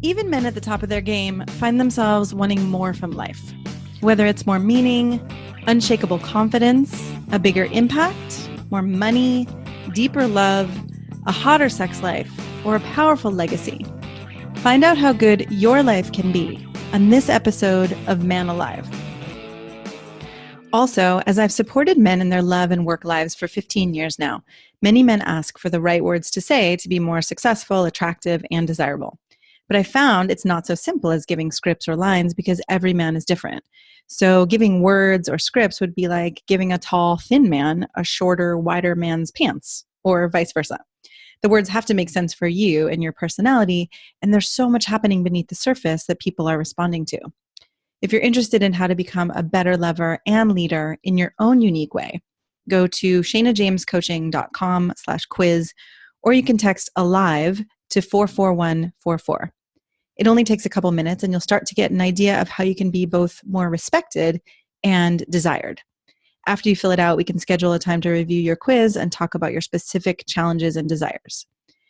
Even men at the top of their game find themselves wanting more from life. Whether it's more meaning, unshakable confidence, a bigger impact, more money, deeper love, a hotter sex life, or a powerful legacy. Find out how good your life can be on this episode of Man Alive. Also, as I've supported men in their love and work lives for 15 years now, many men ask for the right words to say to be more successful, attractive, and desirable. But I found it's not so simple as giving scripts or lines because every man is different. So giving words or scripts would be like giving a tall, thin man a shorter, wider man's pants, or vice versa. The words have to make sense for you and your personality, and there's so much happening beneath the surface that people are responding to. If you're interested in how to become a better lover and leader in your own unique way, go to shanajamescoaching.com/quiz, or you can text ALIVE to 44144. It only takes a couple minutes and you'll start to get an idea of how you can be both more respected and desired. After you fill it out, we can schedule a time to review your quiz and talk about your specific challenges and desires.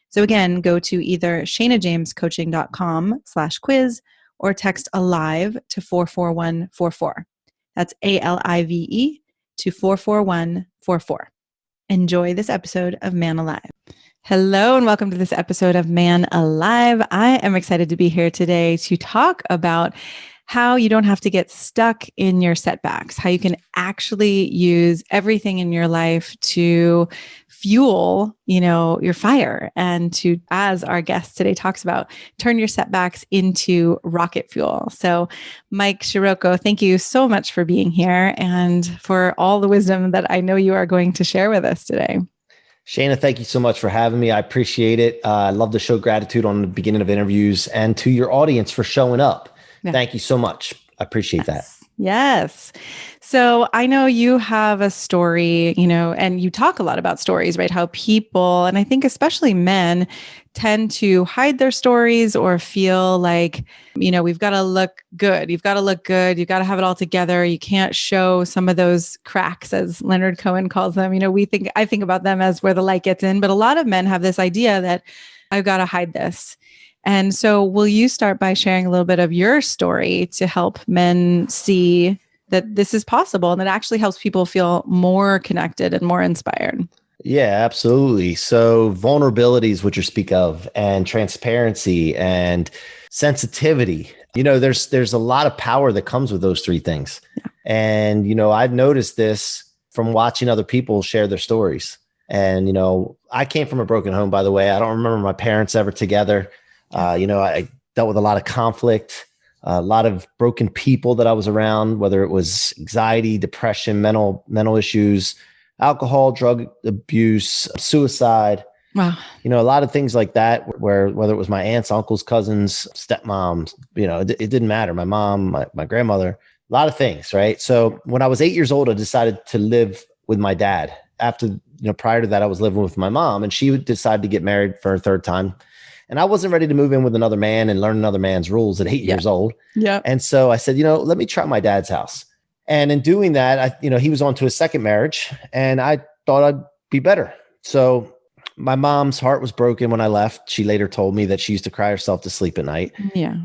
So again, go to either shanajamescoaching.com/quiz or text ALIVE to 44144. That's ALIVE to 44144. Enjoy this episode of Man Alive. Hello and welcome to this episode of Man Alive. I am excited to be here today to talk about how you don't have to get stuck in your setbacks, how you can actually use everything in your life to fuel, your fire, and to, as our guest today talks about, turn your setbacks into rocket fuel. So Mike Ciorrocco, thank you so much for being here and for all the wisdom that I know you are going to share with us today. Shana, thank you so much for having me. I appreciate it. I love to show gratitude on the beginning of interviews, and to your audience for showing up. Yeah. Thank you so much. I appreciate that. Yes. So I know you have a story, and you talk a lot about stories, right? How people, and I think especially men, tend to hide their stories or feel like, we've got to look good. You've got to look good. You've got to have it all together. You can't show some of those cracks, as Leonard Cohen calls them. I think about them as where the light gets in, but a lot of men have this idea that I've got to hide this. And so will you start by sharing a little bit of your story to help men see that this is possible and that actually helps people feel more connected and more inspired? Yeah, absolutely. So vulnerability is what you speak of, and transparency and sensitivity. There's a lot of power that comes with those three things. Yeah. And, I've noticed this from watching other people share their stories. And, I came from a broken home, by the way. I don't remember my parents ever together. I dealt with a lot of conflict, a lot of broken people that I was around, whether it was anxiety, depression, mental issues, alcohol, drug abuse, suicide. Wow. A lot of things like that, whether it was my aunts, uncles, cousins, stepmoms, it didn't matter. My mom, my grandmother, a lot of things. Right. So when I was 8 years old, I decided to live with my dad. After, prior to that, I was living with my mom, and she decided to get married for a third time. And I wasn't ready to move in with another man and learn another man's rules at 8 years old. Yeah. And so I said, let me try my dad's house. And in doing that, he was on to his second marriage, and I thought I'd be better. So my mom's heart was broken when I left. She later told me that she used to cry herself to sleep at night. Yeah.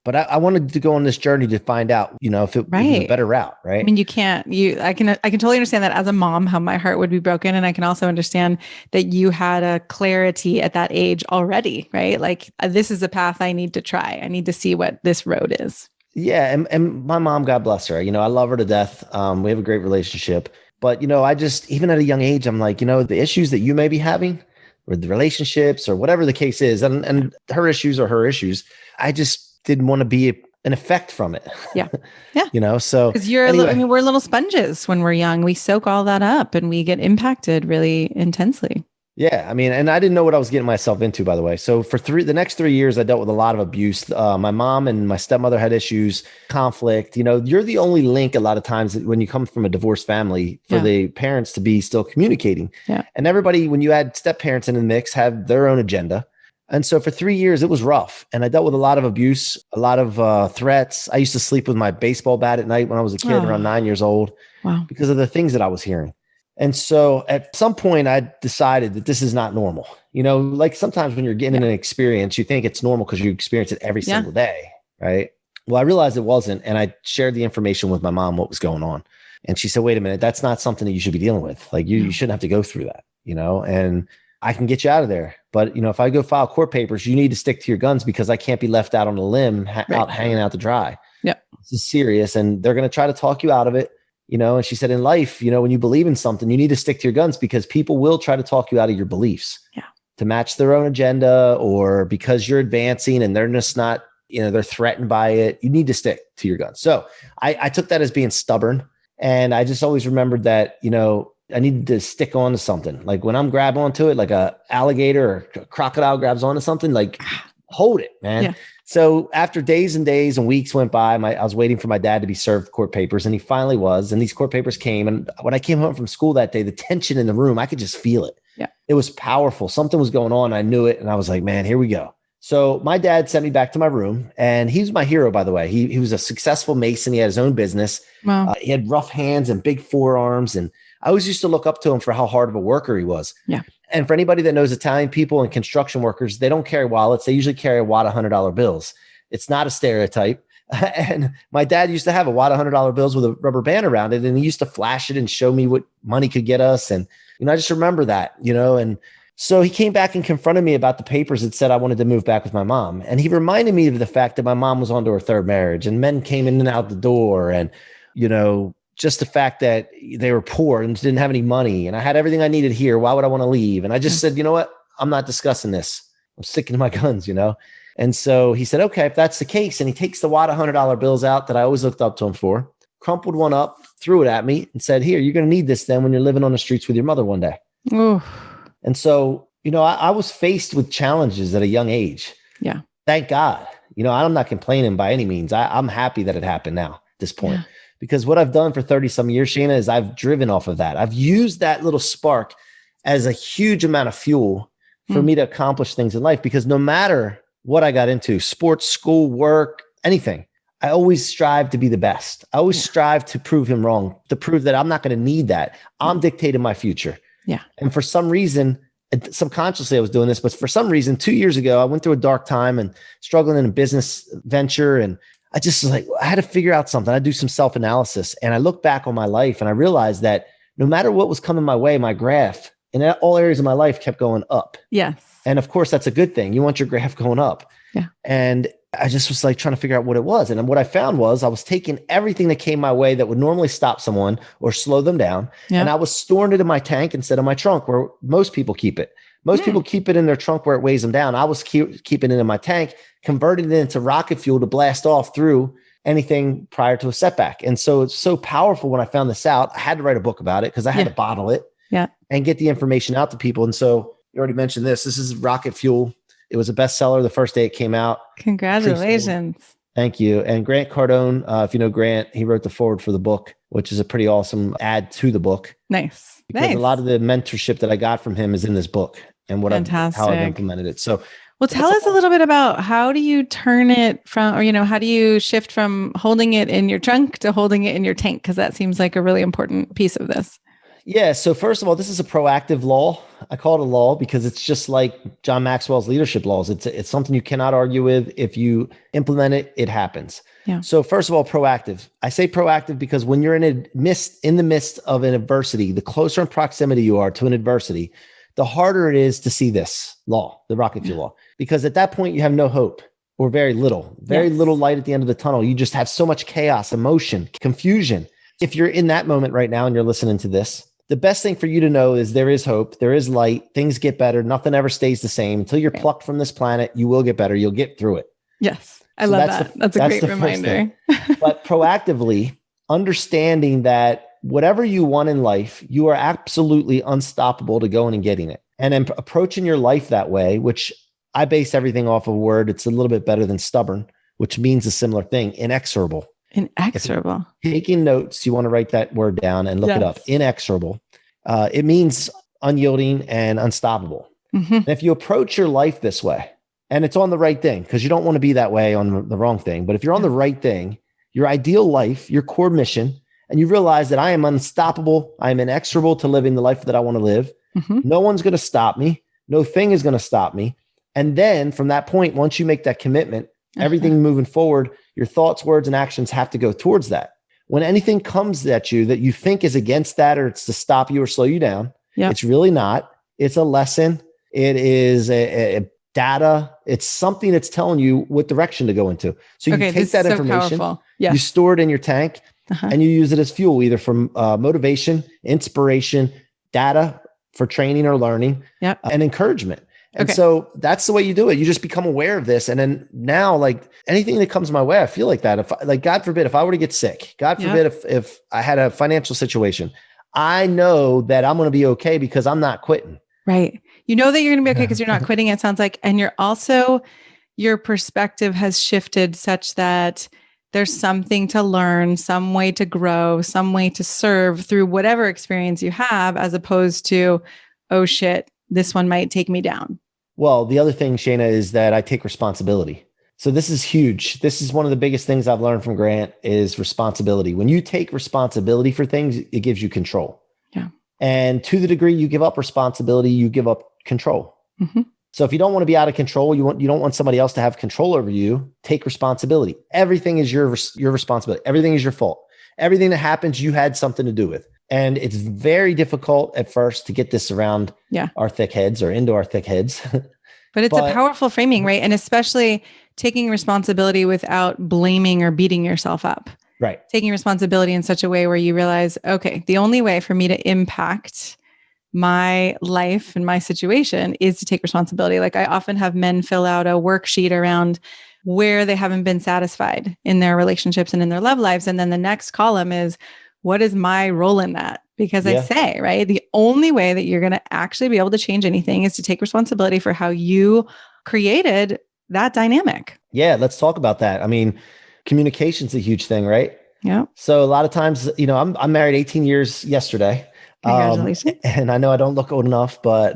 But I wanted to go on this journey to find out, if it was a better route, right? I mean, I can totally understand that as a mom, how my heart would be broken. And I can also understand that you had a clarity at that age already, right? Like, this is a path I need to try. I need to see what this road is. Yeah. And my mom, God bless her, I love her to death. We have a great relationship, but, I just, even at a young age, I'm like, the issues that you may be having, or the relationships, or whatever the case is, and her issues are her issues, I just didn't want to be an effect from it. Yeah. Yeah. So because we're little sponges when we're young. We soak all that up and we get impacted really intensely. Yeah. And I didn't know what I was getting myself into, by the way. So for the next 3 years, I dealt with a lot of abuse. My mom and my stepmother had issues, conflict. You're the only link a lot of times when you come from a divorced family for the parents to be still communicating. Yeah. And everybody, when you add step parents in the mix, have their own agenda. And so for 3 years, it was rough. And I dealt with a lot of abuse, a lot of threats. I used to sleep with my baseball bat at night when I was a kid, around 9 years old, wow, because of the things that I was hearing. And so at some point I decided that this is not normal. Like sometimes when you're getting an experience, you think it's normal because you experience it every single day. Right. Well, I realized it wasn't. And I shared the information with my mom, what was going on. And she said, wait a minute, that's not something that you should be dealing with. Like you shouldn't have to go through that, and I can get you out of there. But, if I go file court papers, you need to stick to your guns because I can't be left out on a limb, out hanging out to dry. Yeah. This is serious. And they're going to try to talk you out of it. And she said in life, when you believe in something, you need to stick to your guns because people will try to talk you out of your beliefs to match their own agenda or because you're advancing and they're just not, they're threatened by it. You need to stick to your guns. So I took that as being stubborn. And I just always remembered that, I needed to stick on to something. Like when I'm grabbing onto it, like a alligator or a crocodile grabs onto something, like hold it, man. Yeah. So after days and days and weeks went by, I was waiting for my dad to be served court papers, and he finally was. And these court papers came. And when I came home from school that day, the tension in the room, I could just feel it. Yeah. It was powerful. Something was going on. I knew it. And I was like, man, here we go. So my dad sent me back to my room, and he's my hero, by the way. He was a successful mason. He had his own business. Wow. He had rough hands and big forearms. And I always used to look up to him for how hard of a worker he was. Yeah. And for anybody that knows Italian people and construction workers, they don't carry wallets. They usually carry a wad of $100 bills. It's not a stereotype. And my dad used to have a wad of $100 bills with a rubber band around it. And he used to flash it and show me what money could get us. And, I just remember that, and so he came back and confronted me about the papers that said I wanted to move back with my mom. And he reminded me of the fact that my mom was on to her third marriage and men came in and out the door. And, just the fact that they were poor and didn't have any money. And I had everything I needed here. Why would I want to leave? And I just said, you know what? I'm not discussing this. I'm sticking to my guns, And so he said, okay, if that's the case. And he takes the wad of $100 bills out that I always looked up to him for, crumpled one up, threw it at me and said, here, you're going to need this then when you're living on the streets with your mother one day. Ooh. And so, I was faced with challenges at a young age. Yeah. Thank God. I'm not complaining by any means. I'm happy that it happened now at this point. Yeah. Because what I've done for 30 some years, Shana, is I've driven off of that. I've used that little spark as a huge amount of fuel for me to accomplish things in life. Because no matter what I got into, sports, school, work, anything, I always strive to be the best. I always strive to prove him wrong, to prove that I'm not going to need that. I'm dictating my future. Yeah. And for some reason, subconsciously I was doing this, but for some reason, 2 years ago, I went through a dark time and struggling in a business venture. And I just was like, I had to figure out something. I do some self-analysis. And I look back on my life and I realized that no matter what was coming my way, my graph in all areas of my life kept going up. Yes. And of course, that's a good thing. You want your graph going up. Yeah. And I just was like trying to figure out what it was. And what I found was I was taking everything that came my way that would normally stop someone or slow them down. Yeah. And I was storing it in my tank instead of my trunk where most people keep it. Most people keep it in their trunk where it weighs them down. I was keeping it in my tank, converting it into rocket fuel to blast off through anything prior to a setback. And so it's so powerful when I found this out. I had to write a book about it because I had to bottle it and get the information out to people. And so you already mentioned this. This is rocket fuel. It was a bestseller the first day it came out. Congratulations. Thank you. And Grant Cardone, if you know Grant, he wrote the foreword for the book, which is a pretty awesome add to the book. Nice. Because a lot of the mentorship that I got from him is in this book and how I've implemented it. So, well, tell us a little bit about how do you turn it from, or, how do you shift from holding it in your trunk to holding it in your tank? Because that seems like a really important piece of this. Yeah. So first of all, this is a proactive law. I call it a law because it's just like John Maxwell's leadership laws. It's something you cannot argue with. If you implement it, it happens. Yeah. So first of all, proactive. I say proactive because when you're in the midst of an adversity, the closer in proximity you are to an adversity, the harder it is to see this law, the rocket fuel law, because at that point you have no hope or very little light at the end of the tunnel. You just have so much chaos, emotion, confusion. If you're in that moment right now and you're listening to this, the best thing for you to know is there is hope. There is light. Things get better. Nothing ever stays the same. Until you're plucked from this planet, you will get better. You'll get through it. Yes. I love that. That's a great reminder. But proactively understanding that whatever you want in life, you are absolutely unstoppable to going and getting it. And then approaching your life that way, which I base everything off of a word. It's a little bit better than stubborn, which means a similar thing, inexorable. Inexorable. Taking notes, you want to write that word down and look it up. Inexorable. It means unyielding and unstoppable. Mm-hmm. And if you approach your life this way, and it's on the right thing, because you don't want to be that way on the wrong thing. But if you're on the right thing, your ideal life, your core mission, and you realize that I am unstoppable. I am inexorable to living the life that I want to live. Mm-hmm. No one's going to stop me. No thing is going to stop me. And then from that point, once you make that commitment, everything moving forward, your thoughts, words, and actions have to go towards that. When anything comes at you that you think is against that, or it's to stop you or slow you down, it's really not. It's a lesson. It is a data. It's something that's telling you what direction to go into. So you take that information, you store it in your tank, and you use it as fuel, either for motivation, inspiration, data for training or learning, and encouragement. And so that's the way you do it. You just become aware of this. And then now, like anything that comes my way, I feel like that. If like, God forbid, if I were to get sick, God forbid, if I had a financial situation, I know that I'm going to be okay because I'm not quitting. Right. You know that you're going to be okay because you're not quitting, it sounds like. And you're also, your perspective has shifted such that there's something to learn, some way to grow, some way to serve through whatever experience you have, as opposed to, oh shit, this one might take me down. Well, the other thing, Shayna, is that I take responsibility. So this is huge. This is one of the biggest things I've learned from Grant is responsibility. When you take responsibility for things, it gives you control. Yeah. And to the degree you give up responsibility, you give up control. Mm-hmm. So if you don't want to be out of control, you don't want somebody else to have control over you, take responsibility. Everything is your responsibility. Everything is your fault. Everything that happens, you had something to do with. And it's very difficult at first to get this around our thick heads or into our thick heads. But it's a powerful framing, right? And especially taking responsibility without blaming or beating yourself up. Right. Taking responsibility in such a way where you realize, okay, the only way for me to impact my life and my situation is to take responsibility. Like I often have men fill out a worksheet around where they haven't been satisfied in their relationships and in their love lives. And then the next column is, what is my role in that? Because I say, right, the only way that you're going to actually be able to change anything is to take responsibility for how you created that dynamic. Yeah, let's talk about that. I mean, communication's a huge thing, right? Yeah. So a lot of times, I'm married 18 years yesterday. Congratulations. And I know I don't look old enough, but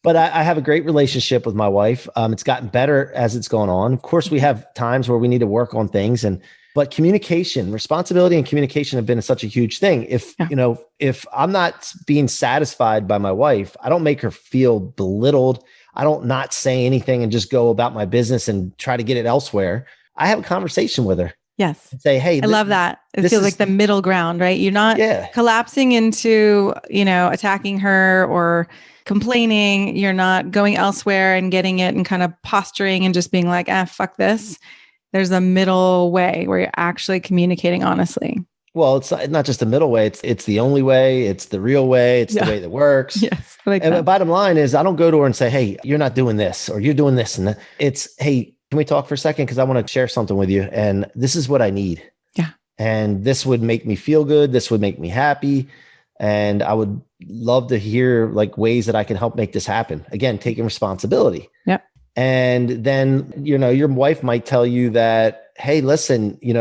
but I have a great relationship with my wife. It's gotten better as it's gone on. Of course, we have times where we need to work on things, but communication, responsibility and communication have been such a huge thing. If I'm not being satisfied by my wife, I don't make her feel belittled. I don't not say anything and just go about my business and try to get it elsewhere. I have a conversation with her. Yes. Say, hey, I love that. It feels like the middle ground, right? You're not collapsing into, attacking her or complaining. You're not going elsewhere and getting it and kind of posturing and just being like, fuck this. There's a middle way where you're actually communicating honestly. Well, it's not just the middle way. It's the only way. It's the real way. It's the way that works. Yes. And the bottom line is I don't go to her and say, hey, you're not doing this or you're doing this. And that. It's, hey, can we talk for a second? Because I want to share something with you. And this is what I need. Yeah. And this would make me feel good. This would make me happy. And I would love to hear like ways that I can help make this happen. Again, taking responsibility. Yeah. And then, your wife might tell you that, hey, listen, you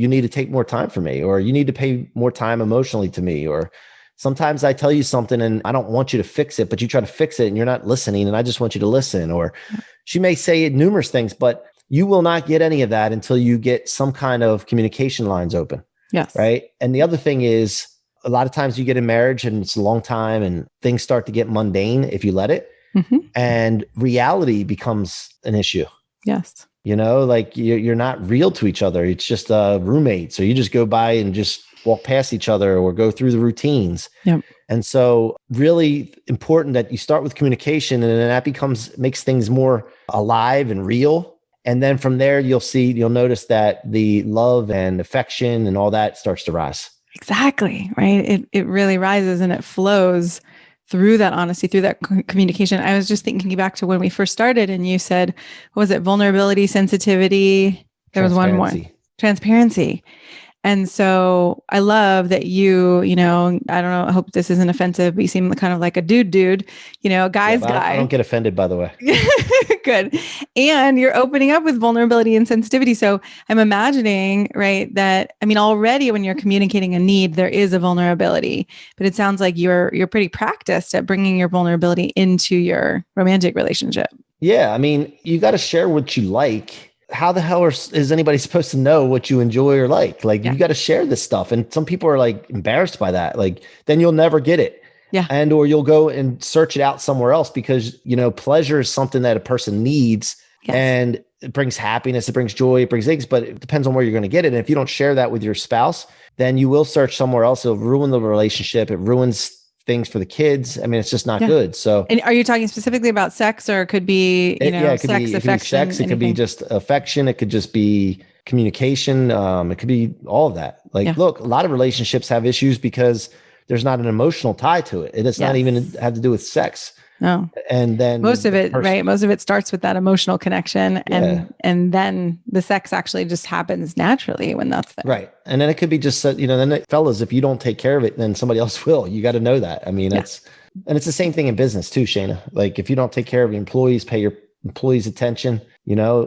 need to take more time for me, or you need to pay more time emotionally to me. Or sometimes I tell you something and I don't want you to fix it, but you try to fix it and you're not listening. And I just want you to listen. Or she may say numerous things, but you will not get any of that until you get some kind of communication lines open. Yes. Right. And the other thing is a lot of times you get in marriage and it's a long time and things start to get mundane if you let it. Mm-hmm. And reality becomes an issue. Yes. Like you're not real to each other. It's just roommates, or you just go by and just walk past each other or go through the routines. Yep. And so really important that you start with communication, and then that makes things more alive and real. And then from there, you'll notice that the love and affection and all that starts to rise. Exactly. Right. It really rises and it flows through that honesty, through that communication. I was just thinking back to when we first started and you said, what was it? Vulnerability, sensitivity. There was one more. Transparency. And so I love that you, I don't know, I hope this isn't offensive, but you seem kind of like a dude, guy's guy. I don't get offended, by the way. Good. And you're opening up with vulnerability and sensitivity. So I'm imagining, right, that, already when you're communicating a need, there is a vulnerability, but it sounds like you're pretty practiced at bringing your vulnerability into your romantic relationship. Yeah. You got to share what you like. how the hell is anybody supposed to know what you enjoy or like? Like you got to share this stuff. And some people are like embarrassed by that. Like then you'll never get it. Yeah. And, or you'll go and search it out somewhere else because, pleasure is something that a person needs. Yes. And it brings happiness, it brings joy, it brings things, but it depends on where you're going to get it. And if you don't share that with your spouse, then you will search somewhere else. It'll ruin the relationship. It ruins things for the kids. I mean, it's just not good. So, and are you talking specifically about sex, or it could be, it could sex, be, affection, sex, it could be just affection. It could just be communication. It could be all of that. Like, look, a lot of relationships have issues because there's not an emotional tie to it. It's not even have to do with sex. No. And then most of it, right? Most of it starts with that emotional connection, and then the sex actually just happens naturally when that's there. Right. And then it could be just, then fellas, if you don't take care of it, then somebody else will. You got to know that. I mean, it's the same thing in business too, Shayna. Like if you don't take care of your employees, pay your employees attention,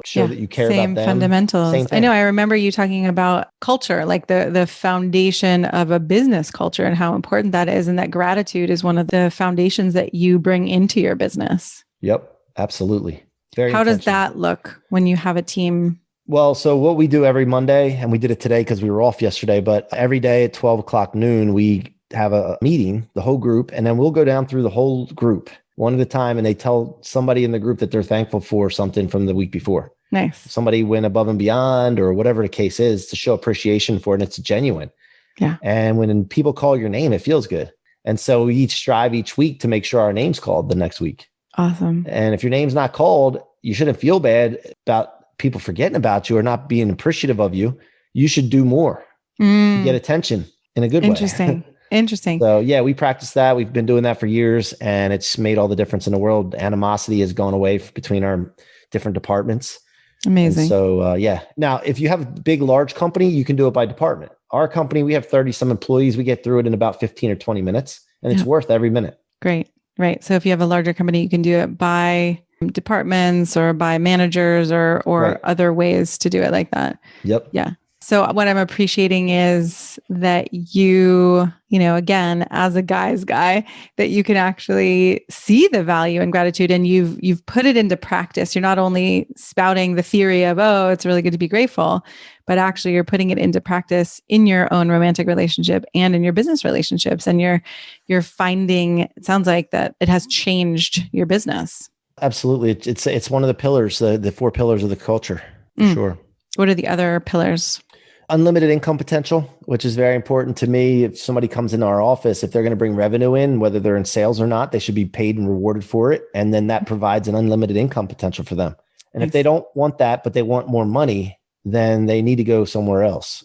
show that you care about them. Same fundamentals. Same thing. I know. I remember you talking about culture, like the foundation of a business culture and how important that is. And that gratitude is one of the foundations that you bring into your business. Yep. Absolutely. How does that look when you have a team? Well, so what we do every Monday, and we did it today because we were off yesterday, but every day at 12 o'clock noon, we have a meeting, the whole group, and then we'll go down through the whole group one at a time, and they tell somebody in the group that they're thankful for something from the week before. Nice. Somebody went above and beyond or whatever the case is to show appreciation for it, and it's genuine. Yeah. And when people call your name, it feels good. And so we each strive each week to make sure our name's called the next week. Awesome. And if your name's not called, you shouldn't feel bad about people forgetting about you or not being appreciative of you. You should do more to get attention in a good way. Interesting. So yeah, we practice that. We've been doing that for years, and it's made all the difference in the world. Animosity has gone away between our different departments. Amazing. And so now if you have a big, large company, you can do it by department. Our company, we have 30 some employees. We get through it in about 15 or 20 minutes, and it's worth every minute. Great. Right. So if you have a larger company, you can do it by departments or by managers or other ways to do it like that. Yep. Yeah. So what I'm appreciating is that you, again, as a guy's guy, that you can actually see the value and gratitude, and you've put it into practice. You're not only spouting the theory of, oh, it's really good to be grateful, but actually you're putting it into practice in your own romantic relationship and in your business relationships. And you're finding, it sounds like that it has changed your business. Absolutely. It's one of the pillars, the 4 pillars of the culture, for sure. What are the other pillars? Unlimited income potential, which is very important to me. If somebody comes into our office, if they're going to bring revenue in, whether they're in sales or not, they should be paid and rewarded for it. And then that provides an unlimited income potential for them. And if they don't want that, but they want more money, then they need to go somewhere else.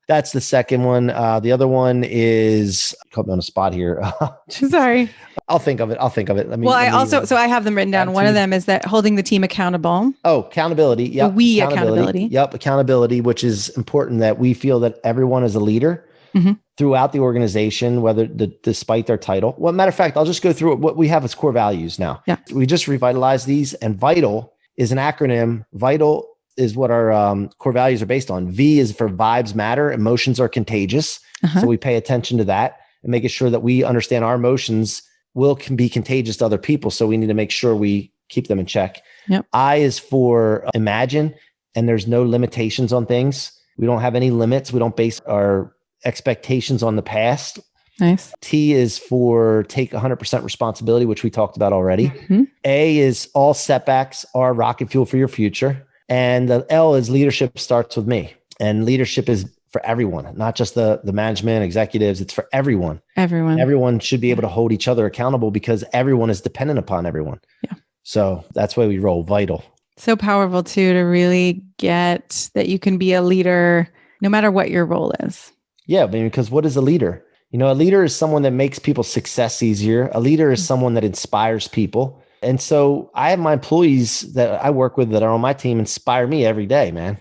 That's the second one. The other one is, caught me on the spot here. Sorry. I'll think of it. I have them written down. One of them is that holding the team accountable. Oh, accountability. Yep. Accountability. Yep. Accountability, which is important that we feel that everyone is a leader throughout the organization, despite their title. Well, matter of fact, I'll just go through what we have as core values now. Yeah. We just revitalized these, and VITAL is an acronym. VITAL is what our core values are based on. V is for vibes matter. Emotions are contagious. So we pay attention to that and making sure that we understand our emotions can be contagious to other people. So we need to make sure we keep them in check. Yep. I is for imagine, and there's no limitations on things. We don't have any limits. We don't base our expectations on the past. Nice. T is for take 100% responsibility, which we talked about already. A is all setbacks are rocket fuel for your future. And the L is leadership starts with me. And leadership is for everyone, not just the management, executives. It's for everyone. Everyone should be able to hold each other accountable because everyone is dependent upon everyone. Yeah. So that's why we roll VITAL. So powerful too, to really get that you can be a leader no matter what your role is. Yeah, because what is a leader? A leader is someone that makes people's success easier. A leader is someone that inspires people. And so I have my employees that I work with that are on my team inspire me every day, man.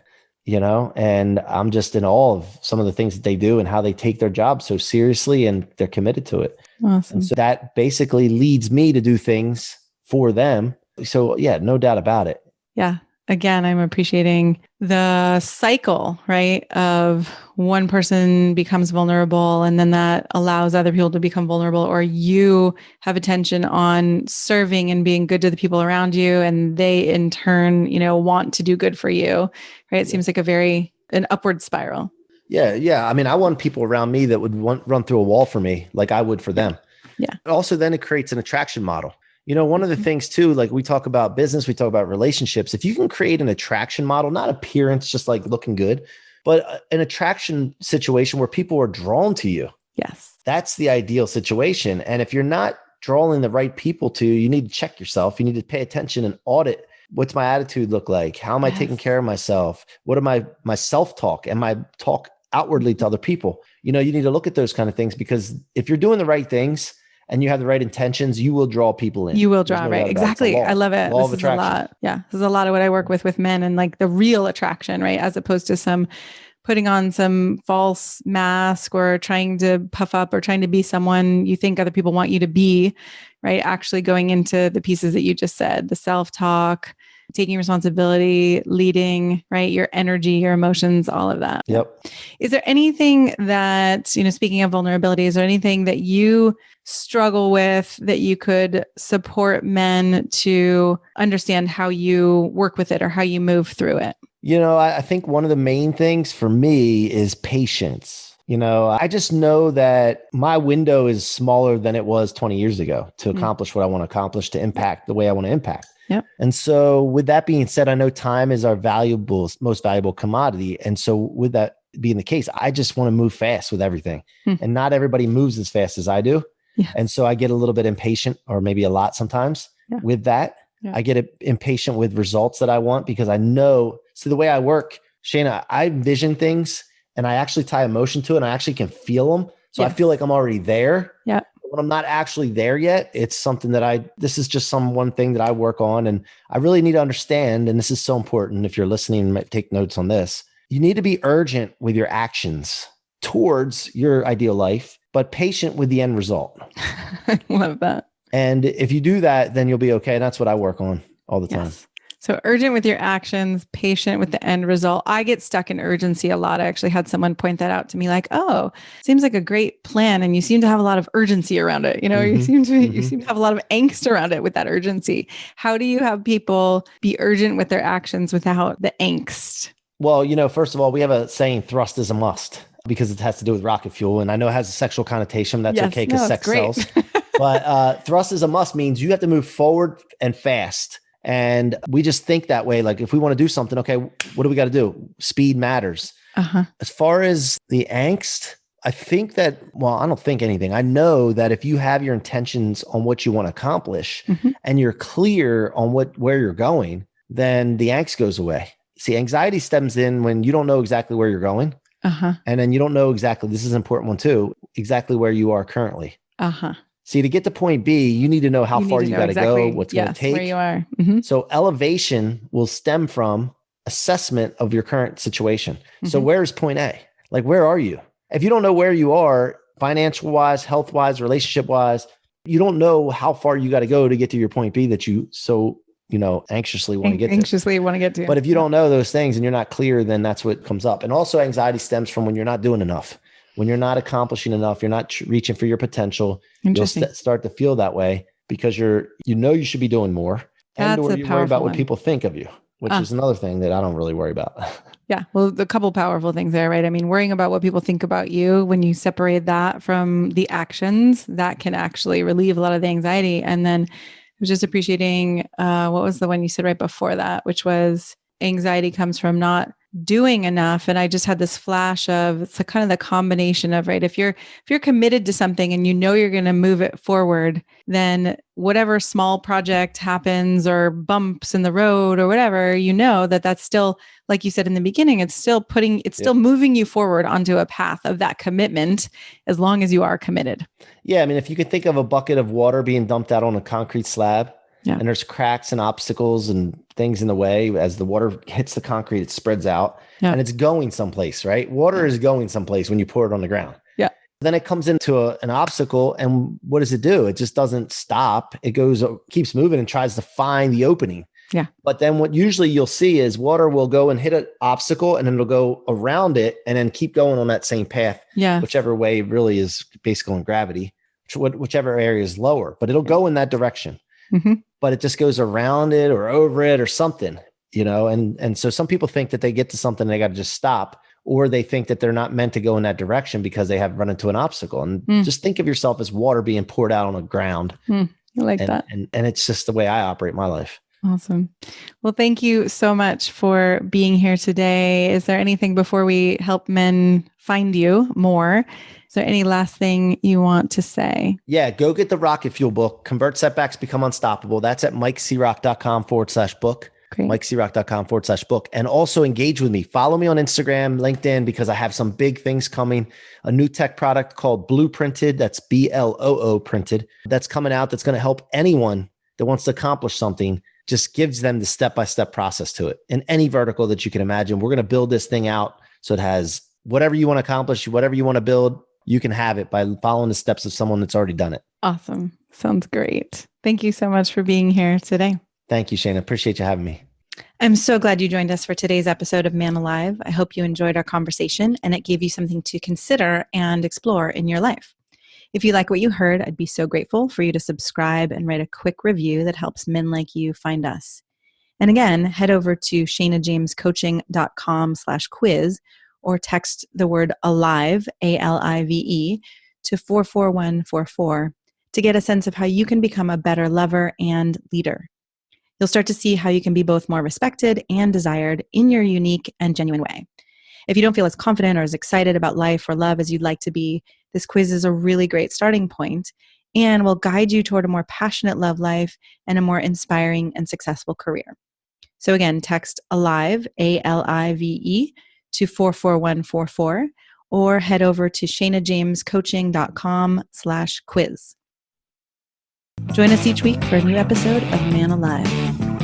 And I'm just in awe of some of the things that they do and how they take their job so seriously and they're committed to it. Awesome. And so that basically leads me to do things for them. So yeah, no doubt about it. Yeah. Again, I'm appreciating the cycle, right, of one person becomes vulnerable and then that allows other people to become vulnerable, or you have attention on serving and being good to the people around you, and they in turn, want to do good for you, right? It seems like an upward spiral. Yeah. Yeah. I mean, I want people around me that would run through a wall for me like I would for them. Yeah. Also, then it creates an attraction model. One of the things too, like we talk about business, we talk about relationships. If you can create an attraction model, not appearance, just like looking good, but an attraction situation where people are drawn to you. Yes. That's the ideal situation. And if you're not drawing the right people to you, you need to check yourself. You need to pay attention and audit. What's my attitude look like? How am I taking care of myself? What am my self-talk and my talk outwardly to other people? You need to look at those kind of things, because if you're doing the right things and you have the right intentions, you will draw people in. You will draw, right? Exactly. I love it. Law of attraction. A lot. Yeah. This is a lot of what I work with men, and like the real attraction, right? As opposed to some putting on some false mask or trying to puff up or trying to be someone you think other people want you to be, right? Actually going into the pieces that you just said, the self-talk, taking responsibility, leading, right? Your energy, your emotions, all of that. Yep. Is there anything that, speaking of vulnerability, is there anything that you struggle with that you could support men to understand how you work with it or how you move through it? I think one of the main things for me is patience. I just know that my window is smaller than it was 20 years ago to accomplish what I want to accomplish, to impact the way I want to impact. Yep. And so with that being said, I know time is our most valuable commodity. And so with that being the case, I just want to move fast with everything. And not everybody moves as fast as I do. Yes. And so I get a little bit impatient, or maybe a lot sometimes with that. Yeah. I get impatient with results that I want, because I know, so the way I work, Shana, I envision things and I actually tie emotion to it, and I actually can feel them. So I feel like I'm already there. Yeah. When I'm not actually there yet, it's something that this is just one thing that I work on. And I really need to understand, and this is so important. If you're listening, you might take notes on this. You need to be urgent with your actions towards your ideal life, but patient with the end result. I love that. And if you do that, then you'll be okay. And that's what I work on all the time. Yes. So urgent with your actions, patient with the end result. I get stuck in urgency a lot. I actually had someone point that out to me, like, oh, seems like a great plan. And you seem to have a lot of urgency around it. You seem to have a lot of angst around it with that urgency. How do you have people be urgent with their actions without the angst? Well, first of all, we have a saying, thrust is a must, because it has to do with rocket fuel. And I know it has a sexual connotation. That's okay, because sex sells. But thrust is a must means you have to move forward and fast. And we just think that way. Like, if we want to do something, okay, what do we got to do? Speed matters. As far as the angst, I think that, I don't think anything. I know that if you have your intentions on what you want to accomplish and you're clear on where you're going, then the angst goes away. See, anxiety stems in when you don't know exactly where you're going. And then you don't know exactly, this is an important one too, exactly where you are currently. See, to get to point B, you need to know how far you got to go, what's going to take. Where you are. So elevation will stem from assessment of your current situation. So where is point A? Like, where are you? If you don't know where you are, financial wise, health wise, relationship wise, you don't know how far you got to go to get to your point B that you anxiously want to get to. But if you don't know those things and you're not clear, then that's what comes up. And also anxiety stems from when you're not doing enough, when you're not accomplishing enough, you're not reaching for your potential. You'll start to feel that way because you should be doing more. And or you worry about what people think of you, which is another thing that I don't really worry about. Yeah. Well, the couple powerful things there, right? I mean, worrying about what people think about you, when you separate that from the actions, that can actually relieve a lot of the anxiety. And then I was just appreciating, what was the one you said right before that, which was anxiety comes from not doing enough. And I just had this flash of, it's kind of the combination of, right, if you're committed to something and you're going to move it forward, then whatever small project happens or bumps in the road or whatever, that's still, like you said in the beginning, it's still still moving you forward onto a path of that commitment, as long as you are committed. Yeah. I mean, if you could think of a bucket of water being dumped out on a concrete slab, and there's cracks and obstacles and things in the way, as the water hits the concrete, it spreads out and it's going someplace, right? Water is going someplace when you pour it on the ground. Yeah. Then it comes into an obstacle, and what does it do? It just doesn't stop. It keeps moving and tries to find the opening. Yeah. But then what usually you'll see is water will go and hit an obstacle and then it'll go around it and then keep going on that same path, whichever way really is basically on gravity, whichever area is lower, but it'll go in that direction. But it just goes around it or over it or something, and so some people think that they get to something and they got to just stop, or they think that they're not meant to go in that direction because they have run into an obstacle. And just think of yourself as water being poured out on the ground. I like that. And it's just the way I operate my life. Awesome. Well, thank you so much for being here today. Is there anything before we help men find you more? Is there any last thing you want to say? Yeah, go get the Rocket Fuel book, Convert Setbacks, Become Unstoppable. That's at MikeCiorrocco.com/book. Great. MikeCiorrocco.com/book. And also engage with me. Follow me on Instagram, LinkedIn, because I have some big things coming. A new tech product called Blueprinted. That's BLOO printed. That's coming out. That's going to help anyone that wants to accomplish something. Just gives them the step-by-step process to it in any vertical that you can imagine. We're going to build this thing out so it has whatever you want to accomplish, whatever you want to build, you can have it by following the steps of someone that's already done it. Awesome. Sounds great. Thank you so much for being here today. Thank you, Shana. Appreciate you having me. I'm so glad you joined us for today's episode of Man Alive. I hope you enjoyed our conversation and it gave you something to consider and explore in your life. If you like what you heard, I'd be so grateful for you to subscribe and write a quick review that helps men like you find us. And again, head over to shanajamescoaching.com/quiz or text the word ALIVE, ALIVE, to 44144 to get a sense of how you can become a better lover and leader. You'll start to see how you can be both more respected and desired in your unique and genuine way. If you don't feel as confident or as excited about life or love as you'd like to be, this quiz is a really great starting point and will guide you toward a more passionate love life and a more inspiring and successful career. So again, text ALIVE, ALIVE, to 44144 or head over to shanajamescoaching.com/quiz. Join us each week for a new episode of Man Alive.